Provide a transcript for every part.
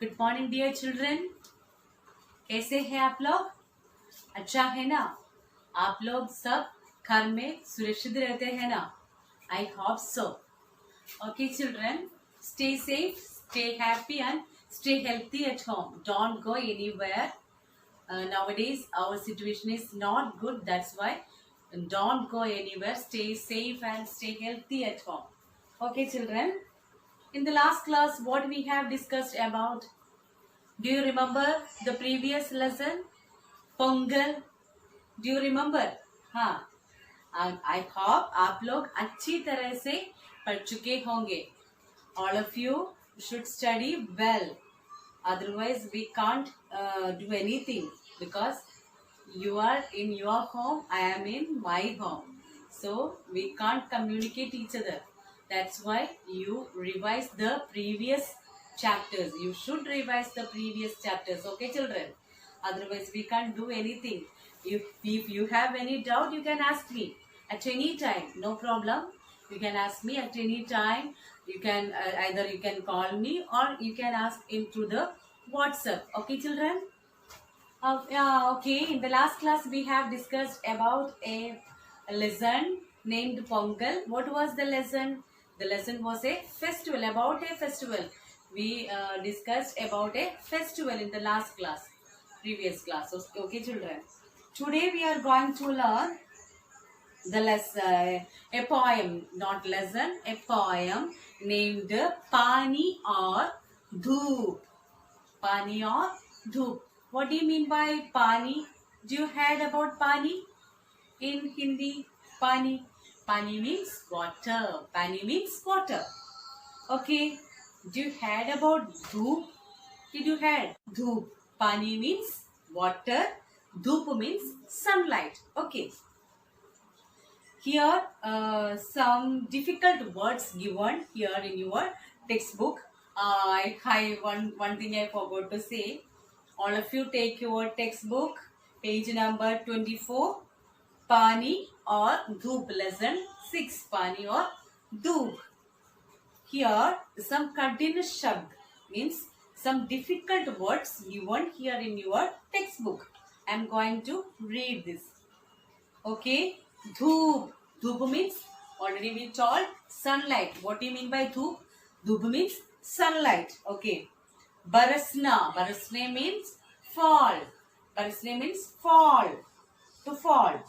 Good morning dear children. कैसे हैं आप लोग? अच्छा है ना? आप लोग सब घर में सुरक्षित रहते हैं ना? I hope so. Okay children, stay safe, stay happy and stay healthy at home. Don't go anywhere. Nowadays our situation is not good, that's why don't go anywhere. Stay safe and stay healthy at home. Okay children, in the last class what we have discussed about, do you remember the previous lesson? Pongal. Do you remember? हाँ, I hope आप लोग अच्छी तरह से पढ़ चुके होंगे. All of you should study well. Otherwise we can't do anything, because you are in your home, I am in my home. So we can't communicate each other. That's why you revise the previous chapters. You should revise the previous chapters. Okay children? Otherwise we can't do anything. If you have any doubt, you can ask me at any time. No problem. You can ask me at any time. You can either you can call me or you can ask into the WhatsApp. Okay children? Okay, in the last class we have discussed about a lesson named Pongal. What was the lesson? The lesson was a festival, about a festival. We discussed about a festival in the last class, previous class. Okay children. Today we are going to learn the lesson, a poem, not lesson, a poem named Pani or Dhoop. Pani or Dhoop. What do you mean by Pani? Do you heard about Pani in Hindi? Pani. Pani means water. Pani means water. Okay. Do you heard about Dhoop? Did you heard? Dhoop. Pani means water. Dhoop means sunlight. Okay. Here some difficult words given here in your textbook. One thing I forgot to say. All of you take your textbook, page number 24, Pani or Dhoop, lesson 6, Pani or Dhoop. Here some Kadin Shabd means some difficult words given here in your textbook. I am going to read this. Okay, Dhoop. Dhoop means, already we told, sunlight. What do you mean by Dhoop? Dhoop means sunlight. Okay. Barasna. Barasne means fall. Barasne means fall. To fall.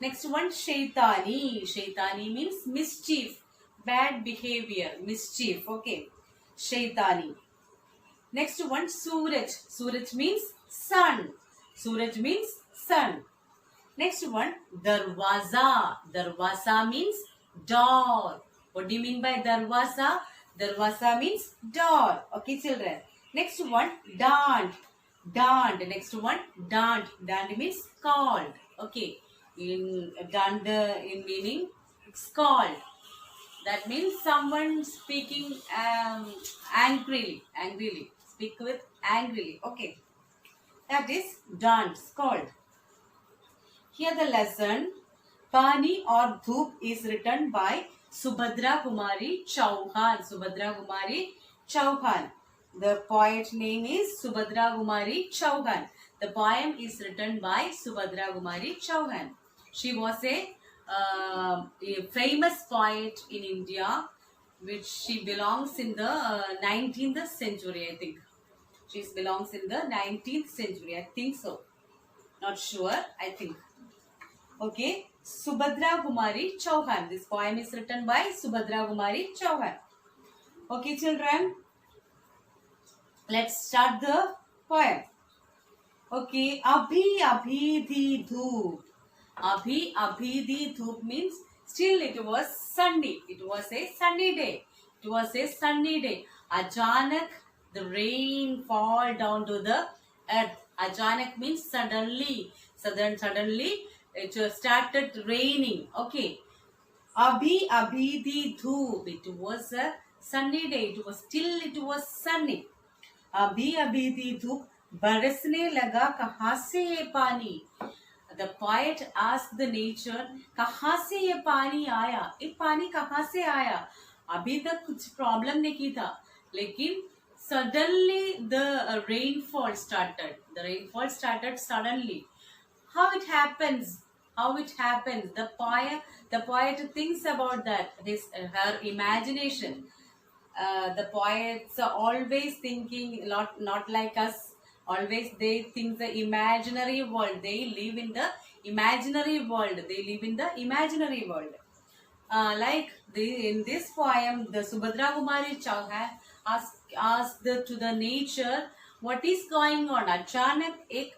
Next one, Shaitani. Shaitani means mischief. Bad behavior. Mischief. Okay. Shaitani. Next one, Suraj. Suraj means sun. Suraj means sun. Next one, Darwaza. Darwaza means door. What do you mean by Darwaza? Darwaza means door. Okay, children. Next one, Dant. Dant. Next one, Dant. Dant means called. Okay. In Dant, in meaning, it's called. That means someone speaking angrily. Angrily. Speak with angrily. Okay. That is Dant. Called. Here the lesson, Pani or Dhoop, is written by Subhadra Kumari Chauhan. Subhadra Kumari Chauhan. The poet name is Subhadra Kumari Chauhan. The poem is written by Subhadra Kumari Chauhan. She was a famous poet in India, which she belongs in the 19th century, I think. She belongs in the 19th century, I think so. Not sure, I think. Okay, Subhadra Kumari Chauhan. This poem is written by Subhadra Kumari Chauhan. Okay, children, let's start the poem. Okay, Abhi Abhi Di Dhoop. Abhi Abhi Di Dhoop means still it was sunny. It was a sunny day. It was a sunny day. Achanak, the rain fall down to the earth. Achanak means suddenly. Suddenly it started raining. Okay. Abhi Abhi Di Dhoop. It was a sunny day. It was sunny. Abhi Abhi Di Dhoop. बरसने लगा कहाँ से ये पानी. The poet asked the nature, कहाँ से ये पानी आया. ये पानी कहाँ से आया. अभी तक कुछ प्रॉब्लम नहीं था, लेकिन suddenly the rainfall started. The rainfall started suddenly. How it happens? How it happens? The poet thinks about that. Her imagination. The poets are always thinking, not like us. Always they think the imaginary world. They live in the imaginary world. They live in the imaginary world. In this poem, the Subhadra Kumari Chauhan asked to the nature, what is going on? अचानक एक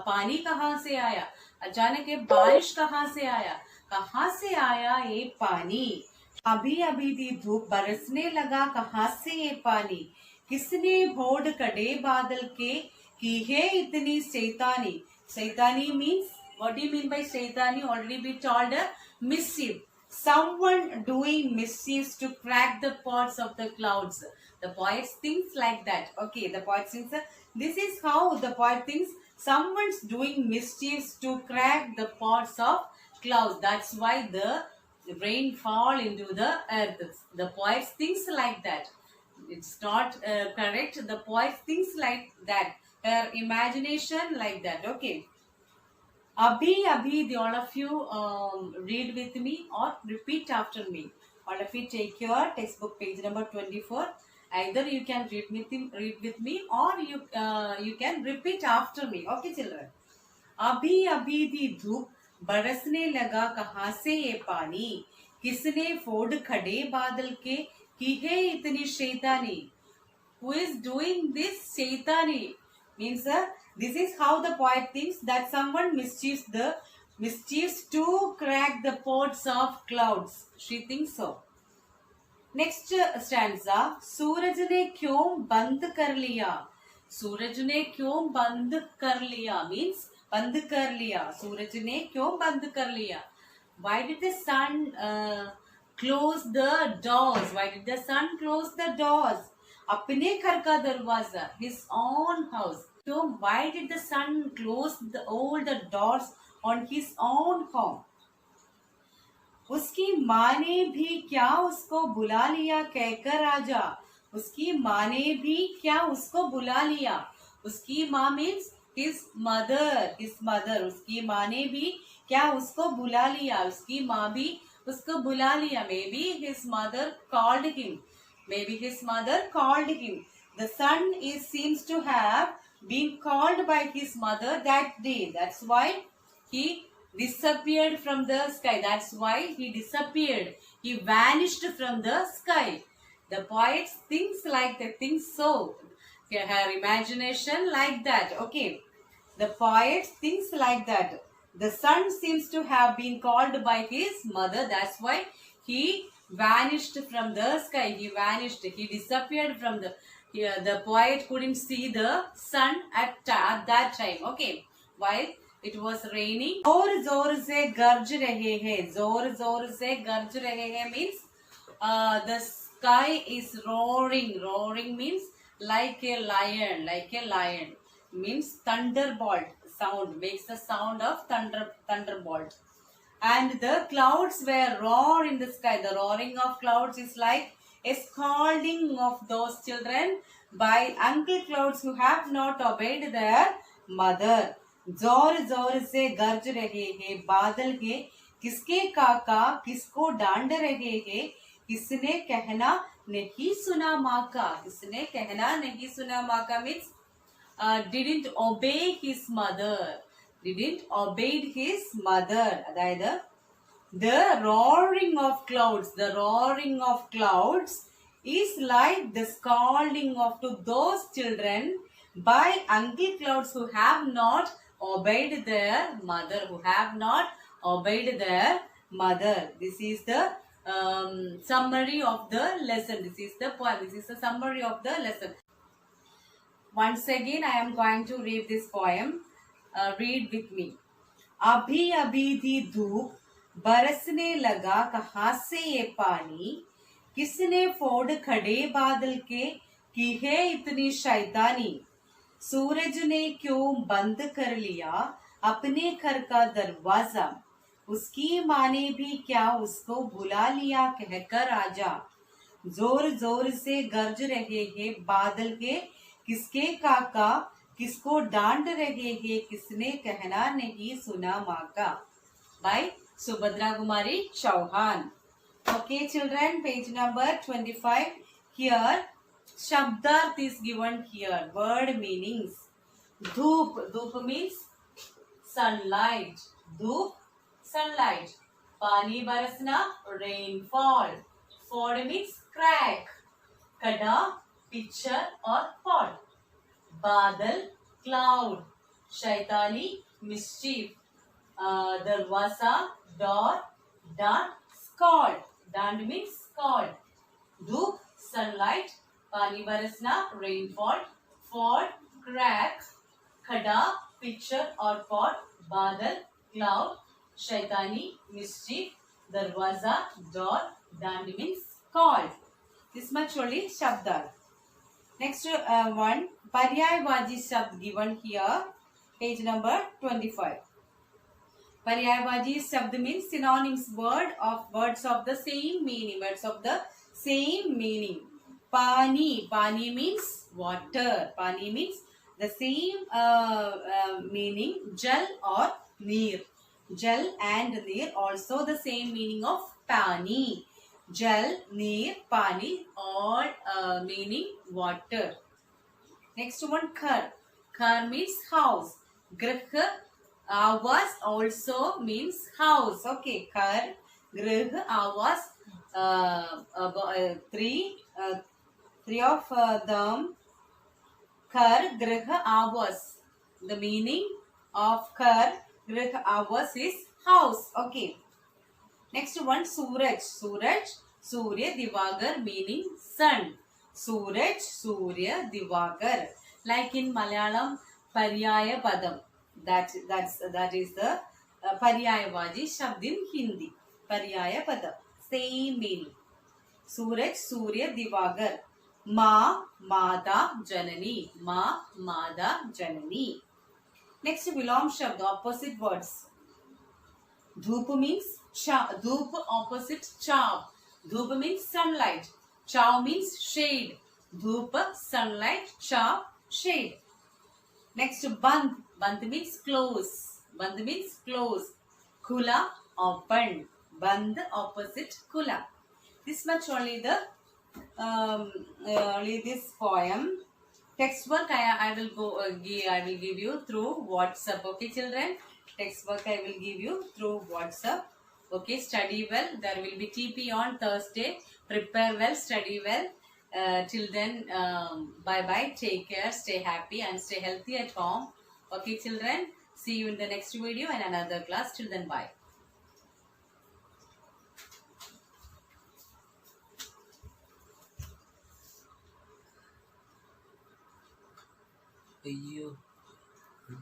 पानी कहाँ से आया? अचानक एक बारिश कहाँ से आया? कहाँ से आया ये पानी? अभी अभी दी धूप बरसने लगा, कहाँ से ये पानी? किसने भोड़ कड़े बादल के की है इतनी शैतानी? Shaitani means, what do you mean by Shaitani? Already we told, mischief. Someone doing mischiefs to crack the pods of the clouds. The poet thinks like that. Okay, the poet thinks, this is how the poet thinks. Someone's doing mischiefs to crack the pods of clouds. That's why the rain fall into the earth. The poet thinks like that. It's not correct. The poet thinks like that. Her imagination like that. Okay. Abhi, all of you read with me or repeat after me. All of you take your textbook page number 24. Either you can read with me or you can repeat after me. Okay, children. अभी अभी दी धूप बरसने लगा, कहाँ से ये पानी? किसने फोड़ खड़े बादल के की है इतनी शैतानी? Who is doing this shaitani? Means this is how the poet thinks, that someone mischiefs to crack the pods of clouds. She thinks so. Next stanza. सूरज ने क्यों बंद कर लिया? सूरज ने क्यों बंद कर लिया means बंद कर लिया. सूरज ने क्यों बंद कर लिया? Why did the sun close the doors? Why did the sun close the doors? अपने घर का दरवाजा, his own house. So why did the sun close all the doors on his own home? उसकी माँ ने भी क्या उसको बुला लिया कहकर आजा? उसकी माँ ने भी क्या उसको बुला लिया? उसकी माँ means his mother. उसकी माँ ने भी क्या उसको बुला लिया? उसकी माँ भी उसको बुला लिया. Maybe his mother called him. The sun seems to have been called by his mother that day. That's why he disappeared from the sky. That's why he disappeared. He vanished from the sky. The poet thinks like that, thinks so. Her imagination like that. Okay. The poet thinks like that. The sun seems to have been called by his mother. That's why he vanished from the sky. He vanished. He disappeared from the. The poet couldn't see the sun at that time. Okay. While it was raining. जोर जोर से गरज रहे हैं. जोर जोर से गरज रहे हैं means the sky is roaring. Roaring means like a lion. Means thunderbolt sound. Makes the sound of thunderbolt. And the clouds were roar in the sky. The roaring of clouds is like a scolding of those children by uncle clouds who have not obeyed their mother. जोर जोर से गरज रहे हैं बादल के, किसके काका किसको डांट रहे हैं? किसने कहना नहीं सुना माँ का? किसने कहना नहीं सुना माँ का means didn't obey his mother. Didn't obey his mother. അതായത് the roaring of clouds is like the scolding of to those children by uncle clouds who have not obeyed their mother. This is the summary of the lesson. This is the poem. This is the summary of the lesson. Once again, I am going to read this poem. Read with me. अभी अभी दी धूप बरसने लगा, कहाँ से ये पानी? किसने फोड़ खड़े बादल के की है इतनी शैतानी? सूरज ने क्यों बंद कर लिया अपने घर का दरवाजा? उसकी माँ ने भी क्या उसको बुला लिया कहकर आजा? जोर जोर से गरज रहे हैं बादल के, किसके काका किसको डांट रहे हैं, किसने कहना नहीं सुना माँ का. By Subhadra Kumari Chauhan. Okay, children, page number 25. Here, Shabdarth is given here. Word meanings. Dhoop. Dhoop means sunlight. Dhoop, sunlight. Pani barasna, rainfall. Ford means crack. Kada, pitcher or pot. Badal, cloud. Shaitani, mischief. Darwaza, door. Dant, scald. Dant means scald. Dhoop, sunlight. Pani barasna, rainfall. Ford, crack. Khada, pitcher or pot. Badal, cloud. Shaitani, mischief. Darwaza, door. Dant means scald. This much only Shabdar. Next one, Paryayvaji Shabd given here. Page number 25. Paryayvaji Shabd means synonyms, words of the same meaning. Words of the same meaning. Pani. Pani means water. Pani means the same meaning. Jal or neer. Jal and neer also the same meaning of pani. Jal, neer, pani, all meaning water. Next one, khar. Khar means house. Grih, avas also means house. Okay, khar, grih, avas. Three of them. Khar, grih, avas. The meaning of khar, grih, avas is house. Okay. Next one, Suraj. Suraj, Surya, Divagar meaning sun. Suraj, Surya, Divagar. Like in Malayalam, Paryaya Padam. That is the Paryayavaji Shabd in Hindi. Paryaya Padam. Same meaning. Suraj, Surya, Divagar. Ma, Mada, Janani. Ma, Mada, Janani. Next, Vilom Shabd, opposite words. Dhoop means Dhoop opposite chav. Dhoop means sunlight. Chav means shade. Dhoop, sunlight. Chav, shade. Next, Bandh. Bandh means close. Bandh means close. Khula, open. Bandh opposite khula. This much only the only this poem. Textbook I will give you through WhatsApp. Okay, children. Textbook I will give you through WhatsApp. Okay, study well. There will be TP on Thursday. Prepare well, study well. Till then, bye bye. Take care. Stay happy and stay healthy at home. Okay, children. See you in the next video and another class. Till then, bye. Ayyo.